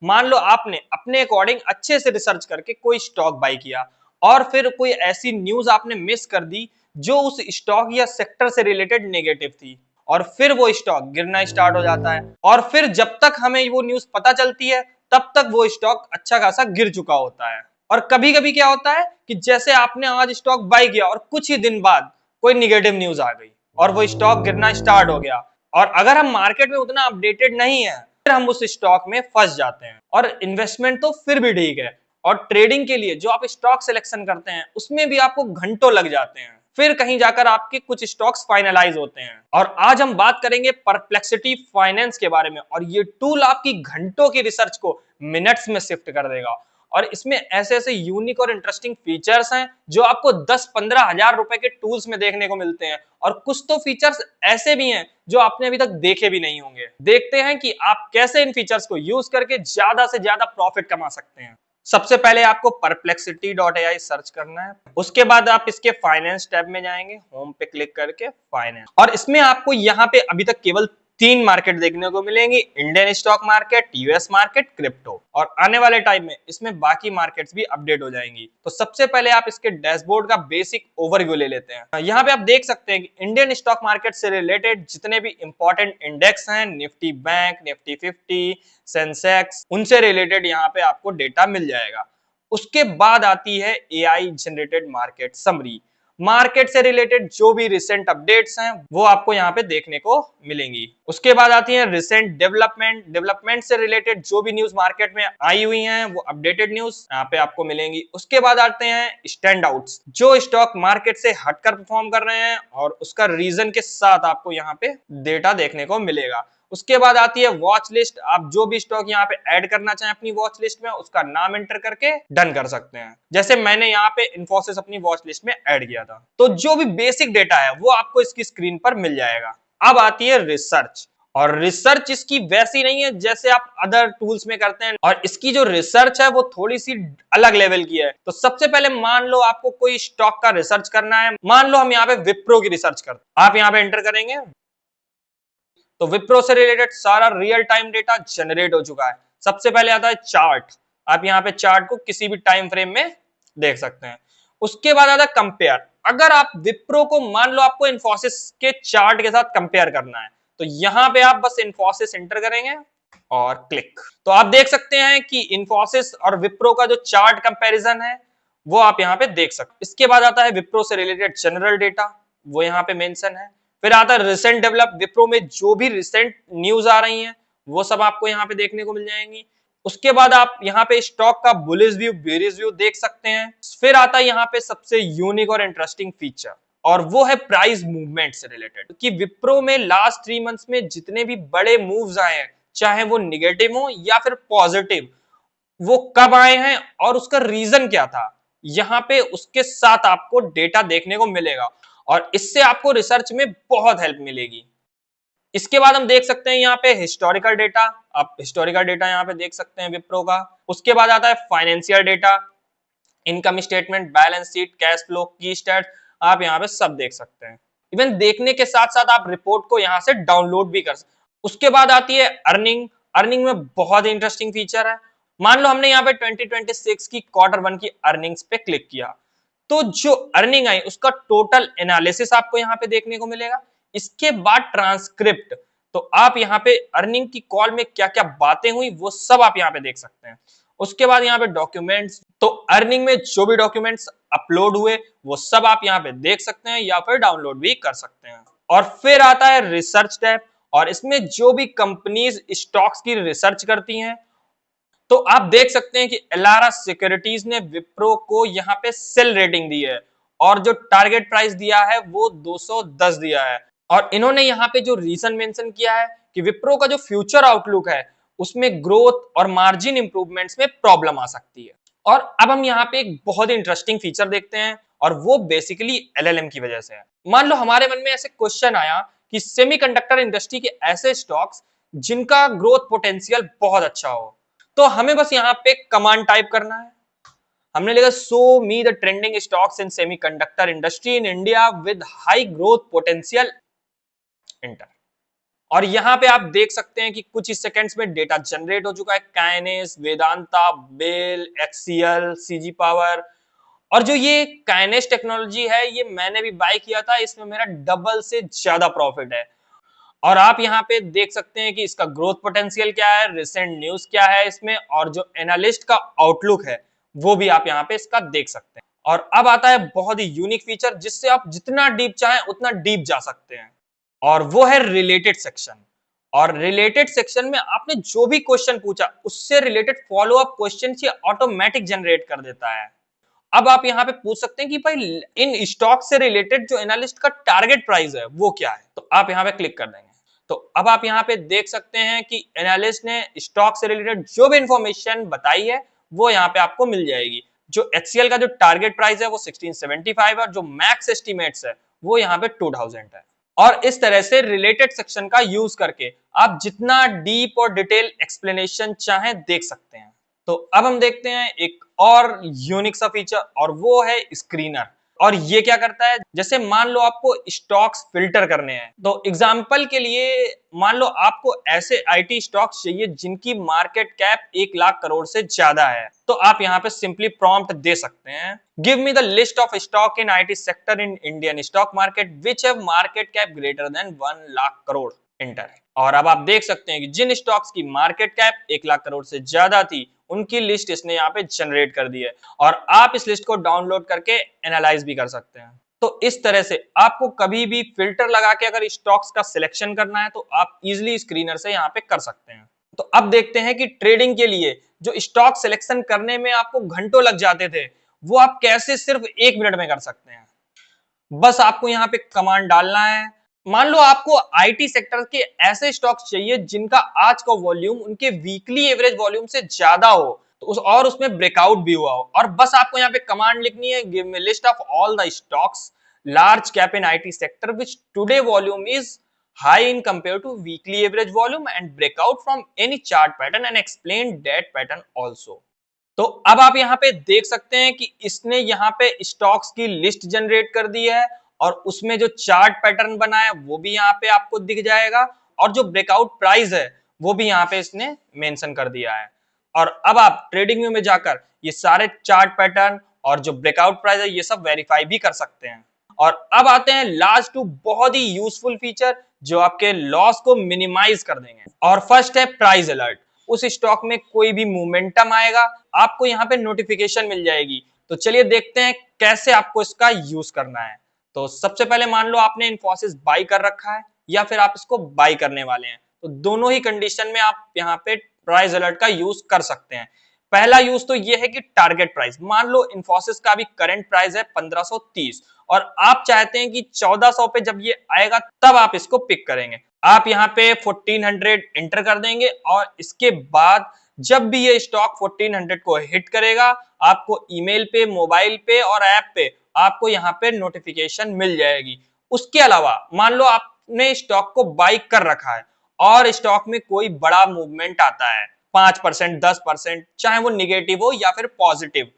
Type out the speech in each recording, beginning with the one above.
मान लो आपने अपने अकॉर्डिंग अच्छे से रिसर्च करके कोई स्टॉक बाय किया और फिर कोई ऐसी न्यूज आपने मिस कर दी जो उस स्टॉक या सेक्टर से रिलेटेड नेगेटिव थी, और फिर वो स्टॉक गिरना स्टार्ट हो जाता है, और फिर जब तक हमें वो न्यूज पता चलती है तब तक वो स्टॉक अच्छा खासा गिर चुका होता है। और कभी कभी क्या होता है कि जैसे आपने आज स्टॉक बाय किया और कुछ ही दिन बाद कोई निगेटिव न्यूज आ गई और वो स्टॉक गिरना स्टार्ट हो गया, और अगर हम मार्केट में उतना अपडेटेड नहीं है फिर हम उस स्टॉक में फंस जाते हैं। और इन्वेस्टमेंट तो फिर भी ठीक है, और ट्रेडिंग के लिए जो आप स्टॉक सिलेक्शन करते हैं उसमें भी आपको घंटों लग जाते हैं, फिर कहीं जाकर आपके कुछ स्टॉक्स फाइनलाइज होते हैं। और आज हम बात करेंगे परप्लेक्सिटी फाइनेंस के बारे में, और ये टूल आपकी घंटों की रिसर्च को मिनट्स में शिफ्ट कर देगा। और इसमें ऐसे ऐसे यूनिक और इंटरेस्टिंग फीचर्स हैं जो आपको 10-15 हजार रुपए के टूल्स में देखने को मिलते हैं, और कुछ तो फीचर्स ऐसे भी हैं जो आपने अभी तक देखे भी नहीं होंगे। देखते हैं कि आप कैसे इन फीचर्स को यूज करके ज्यादा से ज्यादा प्रॉफिट कमा सकते हैं। सबसे पहले आपको perplexity.ai सर्च करना है, उसके बाद आप इसके फाइनेंस टैब में जाएंगे, होम पे क्लिक करके फाइनेंस, और इसमें आपको यहाँ पे अभी तक केवल 3 मार्केट देखने को मिलेंगी, Indian stock market, US market, crypto, और आने वाले टाइम में इसमें बाकी मार्केट्स भी अपडेट हो जाएंगी। तो सबसे पहले आप इसके डैशबोर्ड का बेसिक ओवरव्यू ले लेते हैं। यहाँ पे आप देख सकते हैं कि इंडियन स्टॉक मार्केट से रिलेटेड जितने भी इंपॉर्टेंट इंडेक्स हैं, निफ्टी बैंक, निफ्टी 50, सेंसेक्स, उनसे रिलेटेड यहाँ पे आपको डेटा मिल जाएगा। उसके बाद आती है AI generated market summary, market से रिलेटेड जो भी रिसेंट अपडेट्स हैं वो आपको यहाँ पे देखने को मिलेंगी। उसके बाद आती है रिसेंट डेवलपमेंट से रिलेटेड जो भी न्यूज मार्केट में आई हुई हैं वो अपडेटेड न्यूज यहाँ पे आपको मिलेंगी। उसके बाद आते हैं स्टैंड आउट्स, जो स्टॉक मार्केट से हटकर परफॉर्म कर रहे हैं और उसका रीजन के साथ आपको यहाँ पे डेटा देखने को मिलेगा। उसके बाद आती है वॉच लिस्ट, आप जो भी स्टॉक यहाँ पे ऐड करना चाहें अपनी वॉच लिस्ट में उसका नाम एंटर करके डन कर सकते हैं, जैसे मैंने यहाँ पे इन्फोसिस अपनी वॉच लिस्ट में ऐड किया था। तो जो भी बेसिक डेटा है वो आपको इसकी स्क्रीन पर मिल जाएगा। अब आती है रिसर्च, और रिसर्च इसकी वैसी नहीं है जैसे आप अदर टूल्स में करते हैं, और इसकी जो रिसर्च है वो थोड़ी सी अलग लेवल की है। तो सबसे पहले मान लो आपको कोई स्टॉक का रिसर्च करना है, मान लो हम यहाँ पे विप्रो की रिसर्च करते हैं, आप यहाँ पे एंटर करेंगे तो विप्रो से रिलेटेड सारा रियल टाइम डेटा जनरेट हो चुका है। सबसे पहले आता है चार्ट, आप यहाँ पे चार्ट को किसी भी टाइम फ्रेम में देख सकते हैं। उसके बाद आता है कंपेयर, अगर आप विप्रो को मान लो आपको इन्फोसिस के चार्ट के साथ कंपेयर करना है तो यहाँ पे आप बस इन्फोसिस एंटर करेंगे और क्लिक, तो आप देख सकते हैं कि इन्फोसिस और विप्रो का जो चार्ट कंपैरिजन है वो आप यहाँ पे देख सकते हैं। इसके बाद आता है विप्रो से रिलेटेड जनरल डेटा, वो यहाँ पे मेंशन है। फिर आता है रिसेंट डेवलप, विप्रो में जो भी रिसेंट न्यूज आ रही हैं वो सब आपको यहाँ पे देखने को मिल जाएंगी। उसके बाद आप यहाँ पे स्टॉक का बुलिश व्यू, बेरिश व्यू देख सकते हैं। फिर आता है यहाँ पे सबसे यूनिक और इंटरेस्टिंग फीचर, और वो है प्राइस मूवमेंट से रिलेटेड, कि विप्रो में लास्ट 3 मंथ्स में जितने भी बड़े मूव्स आए हैं चाहे वो निगेटिव हो या फिर पॉजिटिव, वो कब आए हैं और उसका रीजन क्या था, यहाँ पे उसके साथ आपको डेटा देखने को मिलेगा, और इससे आपको रिसर्च में बहुत हेल्प मिलेगी। इसके बाद हम देख सकते हैं यहाँ पे हिस्टोरिकल डेटा, आप हिस्टोरिकल डेटा यहाँ पे देख सकते हैं विप्रो का। उसके बाद आता है financial data, income statement, balance sheet, cash flow, की स्टैट, आप यहाँ पे सब देख सकते हैं। इवन देखने के साथ साथ आप रिपोर्ट को यहाँ से डाउनलोड भी कर सकते हैं। उसके बाद आती है अर्निंग, अर्निंग में बहुत इंटरेस्टिंग फीचर है। मान लो हमने यहाँ पे 2026 की Q1 की अर्निंग्स पे क्लिक किया तो जो अर्निंग आई उसका टोटल एनालिसिस आपको यहाँ पे देखने को मिलेगा। इसके बाद ट्रांसक्रिप्ट, तो आप यहाँ पे अर्निंग की कॉल में क्या क्या बातें हुई वो सब आप यहाँ पे देख सकते हैं। उसके बाद यहाँ पे डॉक्यूमेंट्स, तो अर्निंग में जो भी डॉक्यूमेंट्स अपलोड हुए वो सब आप यहाँ पे देख सकते हैं या फिर डाउनलोड भी कर सकते हैं। और फिर आता है रिसर्च टैब, और इसमें जो भी कंपनीज स्टॉक्स की रिसर्च करती हैं तो आप देख सकते हैं कि एलारा सिक्योरिटीज ने विप्रो को यहाँ पे सेल रेटिंग दी है, और जो टारगेट प्राइस दिया है वो 210 दिया है। और इन्होंने यहाँ पे जो रीजन मेंशन किया है कि विप्रो का जो फ्यूचर आउटलुक है उसमें ग्रोथ और मार्जिन इंप्रूवमेंट्स में प्रॉब्लम आ सकती है। और अब हम यहाँ पे एक बहुत ही इंटरेस्टिंग फीचर देखते हैं, और वो बेसिकली एलएलएम की वजह से है। मान लो हमारे मन में ऐसे क्वेश्चन आया कि सेमीकंडक्टर इंडस्ट्री के ऐसे स्टॉक्स जिनका ग्रोथ पोटेंशियल बहुत अच्छा हो, तो हमें बस यहाँ पे कमांड टाइप करना है। हमने लिखा show me the trending stocks in semiconductor industry in India with high growth potential, enter. और यहाँ पे आप देख सकते हैं कि कुछ ही सेकंड्स में डेटा जनरेट हो चुका है। काइनेस, वेदांता, बेल, एक्सीएल, सीजी पावर। और जो ये काइनेस टेक्नोलॉजी है, ये मैंने भी बाय किया था, इसमें मेरा डबल से ज्यादा प्रॉफिट है। और आप यहाँ पे देख सकते हैं कि इसका ग्रोथ पोटेंशियल क्या है, रिसेंट न्यूज क्या है इसमें, और जो एनालिस्ट का आउटलुक है वो भी आप यहाँ पे इसका देख सकते हैं। और अब आता है बहुत ही यूनिक फीचर, जिससे आप जितना डीप चाहें उतना डीप जा सकते हैं, और वो है रिलेटेड सेक्शन। और रिलेटेड सेक्शन में आपने जो भी क्वेश्चन पूछा उससे रिलेटेड फॉलो अप क्वेश्चन ये ऑटोमेटिक जनरेट कर देता है। अब आप यहाँ पे पूछ सकते हैं कि भाई इन स्टॉक से रिलेटेड जो एनालिस्ट का टारगेट प्राइस है वो क्या है, तो आप यहाँ पे क्लिक कर देंगे। तो अब आप यहाँ पे देख सकते हैं कि एनालिस्ट ने स्टॉक से रिलेटेड जो भी इंफॉर्मेशन बताई है वो यहाँ पे आपको मिल जाएगी। जो एचसीएल का जो टारगेट प्राइस है वो 1675 है, और जो मैक्स एस्टिमेट्स है वो यहाँ पे 2000 है। और इस तरह से रिलेटेड सेक्शन का यूज करके आप जितना डीप और डिटेल एक्सप्लेनेशन चाहें देख सकते हैं। तो अब हम देखते हैं एक और यूनिक सा फीचर, और वो है स्क्रीनर। और ये क्या करता है, जैसे मान लो आपको स्टॉक्स फिल्टर करने हैं, तो एग्जांपल के लिए मान लो आपको ऐसे आईटी स्टॉक्स चाहिए जिनकी मार्केट कैप 1 लाख करोड़ से ज्यादा है, तो आप यहाँ पे सिंपली प्रॉम्प्ट दे सकते हैं, give me the list of stock in IT sector in Indian stock market which have market cap greater than 1 lakh crore, enter. और अब आप देख सकते हैं कि जिन स्टॉक्स की मार्केट कैप 1 लाख करोड़ से ज्यादा थी उनकी लिस्ट इसने यहाँ पे जनरेट कर दी है, और आप इस लिस्ट को डाउनलोड करके एनालाइज भी कर सकते हैं। तो इस तरह से आपको कभी भी फिल्टर लगा के अगर स्टॉक्स का सिलेक्शन करना है तो आप इजिली स्क्रीनर से यहाँ पे कर सकते हैं। तो अब देखते हैं कि ट्रेडिंग के लिए जो स्टॉक सिलेक्शन करने में आपको घंटों लग जाते थे वो आप कैसे सिर्फ 1 मिनट में कर सकते हैं। बस आपको यहाँ पे कमांड डालना है। मान लो आपको आईटी सेक्टर के ऐसे स्टॉक्स चाहिए जिनका आज का वॉल्यूम उनके वीकली एवरेज वॉल्यूम से ज्यादा हो, तो और उसमें ब्रेकआउट भी हुआ हो, और बस आपको यहाँ पे कमांड लिखनी है, give me list of all the stocks large cap in IT sector which today volume is high in compare to weekly average volume and breakout from any chart pattern and explain that pattern also. तो अब आप यहाँ पे देख सकते हैं कि इसने यहाँ पे स्टॉक्स की लिस्ट जनरेट कर दी है, और उसमें जो चार्ट पैटर्न बना है वो भी यहाँ पे आपको दिख जाएगा, और जो ब्रेकआउट प्राइस है वो भी यहाँ पे इसने मेंशन कर दिया है। और अब आप ट्रेडिंग व्यू में जाकर ये सारे चार्ट पैटर्न और जो ब्रेकआउट प्राइस है ये सब वेरीफाई भी कर सकते हैं। और अब आते हैं लास्ट टू बहुत ही यूजफुल फीचर जो आपके लॉस को मिनिमाइज कर देंगे, और फर्स्ट है प्राइस अलर्ट। उस स्टॉक में कोई भी मोमेंटम आएगा आपको यहाँ पे नोटिफिकेशन मिल जाएगी। तो चलिए देखते हैं कैसे आपको इसका यूज करना है। तो सबसे पहले मान लो आपने इन्फोसिस बाई कर रखा है या फिर आप इसको बाई करने वाले हैं, तो दोनों ही कंडीशन में आप यहाँ पे प्राइस अलर्ट का यूज कर सकते हैं। पहला यूज तो ये है कि टारगेट प्राइस, मान लो इन्फोसिस का भी करंट प्राइस है 1530 और आप चाहते हैं कि 1400 पे जब ये आएगा तब आप इसको पिक करेंगे। आप यहाँ पे 1400 एंटर कर देंगे, और इसके बाद जब भी ये स्टॉक 1400 को हिट करेगा आपको ईमेल पे, मोबाइल पे और ऐप पे आपको यहाँ पे नोटिफिकेशन मिल जाएगी। उसके अलावा मान लो आपने स्टॉक को बाई कर रखा है और स्टॉक में कोई बड़ा मूवमेंट आता है 5%, 10%, चाहे वो निगेटिव हो या फिर पॉजिटिव,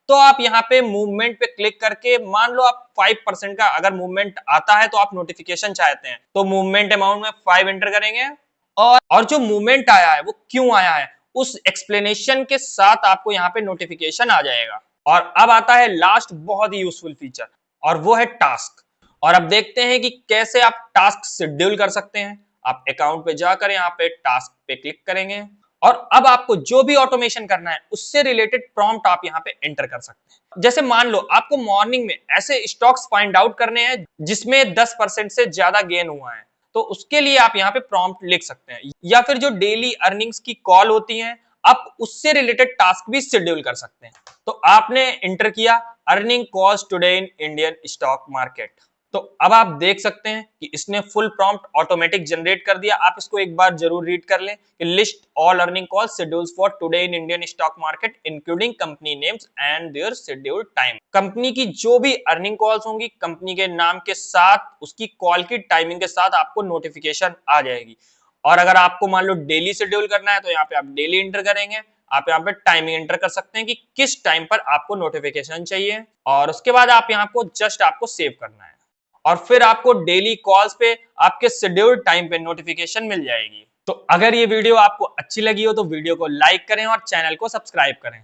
तो आप यहाँ पे मूवमेंट पे क्लिक करके मान लो आप 5% का अगर मूवमेंट आता है तो आप नोटिफिकेशन चाहते हैं तो मूवमेंट अमाउंट में 5 एंटर करेंगे, और जो मूवमेंट आया है वो क्यों आया है उस एक्सप्लेनेशन के साथ आपको यहाँ पे नोटिफिकेशन आ जाएगा। और अब आता है लास्ट बहुत ही यूजफुल फीचर, और वो है टास्क। और अब देखते हैं कि कैसे आप टास्क शेड्यूल कर सकते हैं। आप अकाउंट पे जाकर यहाँ पे टास्क पे क्लिक करेंगे, और अब आपको जो भी ऑटोमेशन करना है उससे रिलेटेड प्रॉम्प्ट आप यहाँ पे एंटर कर सकते हैं। जैसे मान लो आपको मॉर्निंग में ऐसे स्टॉक्स फाइंड आउट करने हैं जिसमें 10% से ज्यादा गेन हुआ है, तो उसके लिए आप यहाँ पे प्रॉम्प्ट लिख सकते हैं, या फिर जो डेली अर्निंग्स की कॉल होती है आप उससे रिलेटेड टास्क भी शेड्यूल कर सकते हैं। तो आपने एंटर किया earning calls today in Indian stock market, तो अब आप देख सकते हैं कि इसने फुल प्रॉम्प्ट ऑटोमेटिक जनरेट कर दिया। आप इसको एक बार जरूर रीड कर लें कि list all earning call schedules for today in Indian stock market including company names and their scheduled time. Company की जो भी अर्निंग कॉल्स होंगी कंपनी के नाम के साथ उसकी कॉल की टाइमिंग के साथ आपको नोटिफिकेशन आ जाएगी। और अगर आपको मान लो डेली शेड्यूल करना है तो यहाँ पे आप डेली एंटर करेंगे, आप यहाँ पे टाइमिंग एंटर कर सकते हैं कि किस टाइम पर आपको नोटिफिकेशन चाहिए, और उसके बाद आप यहाँ को जस्ट आपको सेव करना है। और फिर आपको डेली कॉल्स पे आपके शेड्यूल्ड टाइम पे नोटिफिकेशन मिल जाएगी। तो अगर ये वीडियो आपको अच्छी लगी हो तो वीडियो को लाइक करें और चैनल को सब्सक्राइब करें।